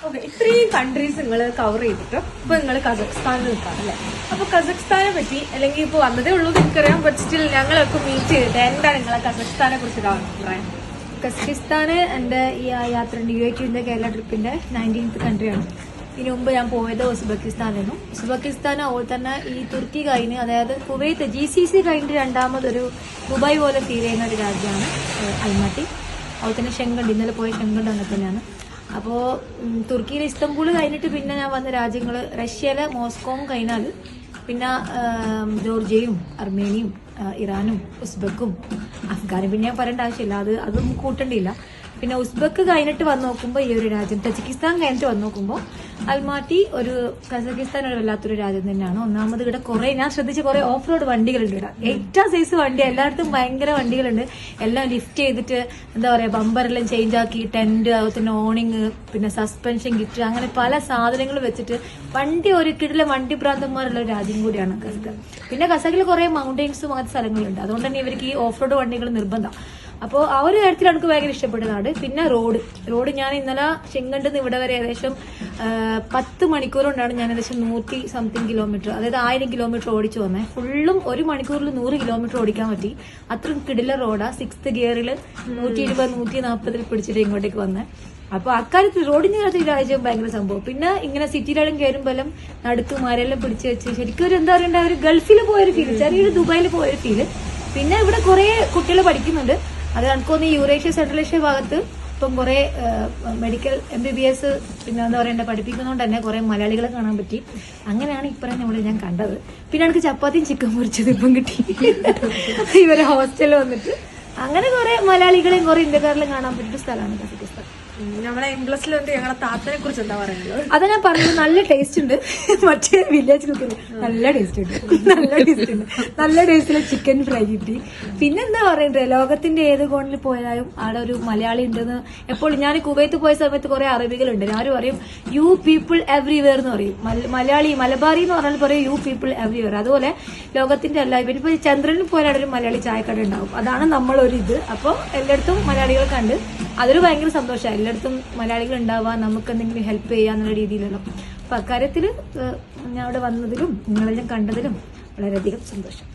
Okay, ഇത്രയും countries നിങ്ങൾ cover ചെയ്തിട്ട് ഇപ്പൊ നിങ്ങൾ കസഖ്സ്ഥാനിൽ നിൽക്കാറല്ലേ? അപ്പൊ കസഖ്സ്ഥാനെ പറ്റി അല്ലെങ്കിൽ ഇപ്പൊ വന്നതേ ഉള്ളൂ എനിക്കറിയാം, ബട്ട് സ്റ്റിൽ ഞങ്ങളൊക്കെ മീറ്റ് ചെയ്തിട്ട് എന്താണ് നിങ്ങളെ കസഖ്സ്ഥാനെ കുറിച്ച് അഭിപ്രായം? കസഖിസ്ഥാന് എൻ്റെ ഈ യാത്ര UAE കേരള ട്രിപ്പിന്റെ 19th കൺട്രിയാണ്. ഇതിനു മുമ്പ് ഞാൻ പോയത് ഉസ്ബെക്കിസ്ഥാനായിരുന്നു. ഉസ്ബെക്കിസ്ഥാൻ അതുപോലെ തന്നെ ഈ തുർക്കി കഴിഞ്ഞ്, അതായത് കുവൈത്ത് GCC കഴിഞ്ഞിട്ട് രണ്ടാമതൊരു ദുബായ് പോലെ ഫീൽ ചെയ്യുന്ന ഒരു രാജ്യമാണ് അൽമാട്ടി. അതുപോലെ തന്നെ ഷെങ്കണ്ട്, ഇന്നലെ പോയ ഷെങ്കണ്ട് അങ്ങനെ തന്നെയാണ്. അപ്പോൾ തുർക്കിയിലെ ഇസ്തംബൂൾ കഴിഞ്ഞിട്ട് പിന്നെ ഞാൻ വന്ന രാജ്യങ്ങൾ റഷ്യയിലെ മോസ്കോവും കഴിഞ്ഞാൽ പിന്നെ ജോർജിയയും അർമേനിയും ഇറാനും ഉസ്ബെക്കും അഫ്ഗാനും പിന്നെ ഞാൻ പറയേണ്ട ആവശ്യമില്ല, അതും കൂട്ടേണ്ടിയില്ല. പിന്നെ ഉസ്ബെക്ക് കഴിഞ്ഞിട്ട് വന്ന് നോക്കുമ്പോൾ ഈ ഒരു രാജ്യം, തജിക്കിസ്ഥാൻ കഴിഞ്ഞിട്ട് വന്ന് നോക്കുമ്പോൾ അൽമാട്ടി ഒരു കസഖിസ്ഥാൻ ഒരു വല്ലാത്തൊരു രാജ്യം തന്നെയാണ്. ഒന്നാമത് ഇവിടെ കുറെ ഞാൻ ശ്രദ്ധിച്ച കുറെ ഓഫ് റോഡ് വണ്ടികളുണ്ട് ഇവിടെ, ഏറ്റവും സൈസ് വണ്ടി, എല്ലായിടത്തും ഭയങ്കര വണ്ടികളുണ്ട്. എല്ലാം ലിഫ്റ്റ് ചെയ്തിട്ട് എന്താ പറയാ, ബമ്പറെല്ലാം ചേഞ്ച് ആക്കി, ടെന്റ്, അതുപോലെ തന്നെ ഓണിങ്, പിന്നെ സസ്പെൻഷൻ കിറ്റ്, അങ്ങനെ പല സാധനങ്ങൾ വെച്ചിട്ട് വണ്ടി ഒരു കിടിലെ വണ്ടി ഭ്രാന്തന്മാരുള്ള ഒരു രാജ്യം കൂടിയാണ് കസഖ്. പിന്നെ കസഖിൽ കുറെ മൗണ്ടൻസും അങ്ങനത്തെ സ്ഥലങ്ങളുണ്ട്, അതുകൊണ്ട് തന്നെ ഇവർക്ക് ഈ ഓഫ് റോഡ് വണ്ടികൾ നിർബന്ധം. അപ്പോൾ ആ ഒരു കാര്യത്തിൽ എനിക്ക് ഭയങ്കര ഇഷ്ടപ്പെട്ടതാണ്. പിന്നെ റോഡ് ഞാൻ ഇന്നലെ ചെങ്കണ്ടിൽ നിന്ന് ഇവിടെ വരെ ഏകദേശം 10 മണിക്കൂർ കൊണ്ടാണ് ഞാൻ ഏകദേശം 100 സംതിങ് കിലോമീറ്റർ, അതായത് 1000 കിലോമീറ്റർ ഓടിച്ചു വന്നത്. ഫുള്ളും ഒരു മണിക്കൂറിൽ 100 കിലോമീറ്റർ ഓടിക്കാൻ പറ്റി. അത്രയും കിടില റോഡാ. 6th ഗിയറിൽ 120-140 പിടിച്ചിട്ട് ഇങ്ങോട്ടേക്ക് വന്നത്. അപ്പൊ അക്കാര്യത്തിൽ റോഡിന്റെ കാര്യത്തിൽ രാജ്യം ഭയങ്കര സംഭവം. പിന്നെ ഇങ്ങനെ സിറ്റിയിലെല്ലാം കയറുമ്പോഴും നടുക്കുമാരെല്ലാം പിടിച്ചു വെച്ച് ശരിക്കും ഒരു എന്താ പറയണ്ട, ഒരു ഗൾഫിൽ പോയൊരു ഫീല്, ചെറിയൊരു ദുബായിൽ പോയൊരു ഫീല്. പിന്നെ ഇവിടെ കുറെ കുട്ടികൾ പഠിക്കുന്നുണ്ട്. അത് എനിക്കൊന്ന് യൂറേഷ്യ സെൻട്രൽ ഏഷ്യ ഭാഗത്ത് ഇപ്പം കുറെ മെഡിക്കൽ MBBS പിന്നെ എന്താ പറയണ്ട പഠിപ്പിക്കുന്നതുകൊണ്ട് തന്നെ കുറെ മലയാളികളെ കാണാൻ പറ്റി. അങ്ങനെയാണ് ഇപ്പറഞ്ഞ ഇവിടെ ഞാൻ കണ്ടത്. പിന്നെ എനിക്ക് ചപ്പാത്തിയും ചിക്കൻ പൊരിച്ചത് ഇപ്പം കിട്ടി ഇവരെ ഹോസ്റ്റലിൽ വന്നിട്ട്. അങ്ങനെ കുറെ മലയാളികളെയും കുറെ ഇന്ത്യക്കാരെല്ലാം കാണാൻ പറ്റിയ സ്ഥലമാണ് കസഖിസ്ഥാൻ. നമ്മളെ ഇംഗ്ലീഷിൽ ഞങ്ങളെ താത്തനെ കുറിച്ച് എന്താ പറയുന്നത്? അതാ ഞാൻ പറഞ്ഞത്, നല്ല ടേസ്റ്റ് ഉണ്ട്. മറ്റേ വില്ലേജ് കുക്കിംഗ് നല്ല ടേസ്റ്റ് ഉണ്ട്, നല്ല ടേസ്റ്റിലെ ചിക്കൻ ഫ്രൈ കിട്ടി. പിന്നെന്താ പറയണ്ടേ, ലോകത്തിന്റെ ഏത് കോണിൽ പോയാലും അവിടെ ഒരു മലയാളി ഉണ്ടെന്ന് എപ്പോഴും. ഞാൻ കുവൈത്ത് പോയ സമയത്ത് കുറെ അറബികളുണ്ട്, ആരും പറയും യു പീപ്പിൾ എവ്രിവെയർ എന്ന് പറയും. മലയാളി മലബാറി എന്ന് പറഞ്ഞാൽ പറയും യു പീപ്പിൾ എവ്രിവെയർ. അതുപോലെ ലോകത്തിന്റെ എല്ലാ, ഇപ്പൊ ചന്ദ്രനിൽ പോയാൽ ഒരു മലയാളി ചായക്കട ഉണ്ടാവും. അതാണ് നമ്മളൊരിത്. അപ്പോൾ എല്ലായിടത്തും മലയാളികൾ കണ്ട് അതൊരു ഭയങ്കര സന്തോഷമാണ്. എല്ലായിടത്തും മലയാളികൾ ഉണ്ടാവുക, നമുക്ക് എന്തെങ്കിലും ഹെൽപ്പ് ചെയ്യാന്നുള്ള രീതിയിലുള്ള. അപ്പൊ അക്കാര്യത്തിൽ ഞാൻ അവിടെ വന്നതിലും നിങ്ങളെല്ലാം കണ്ടതിലും വളരെയധികം സന്തോഷം.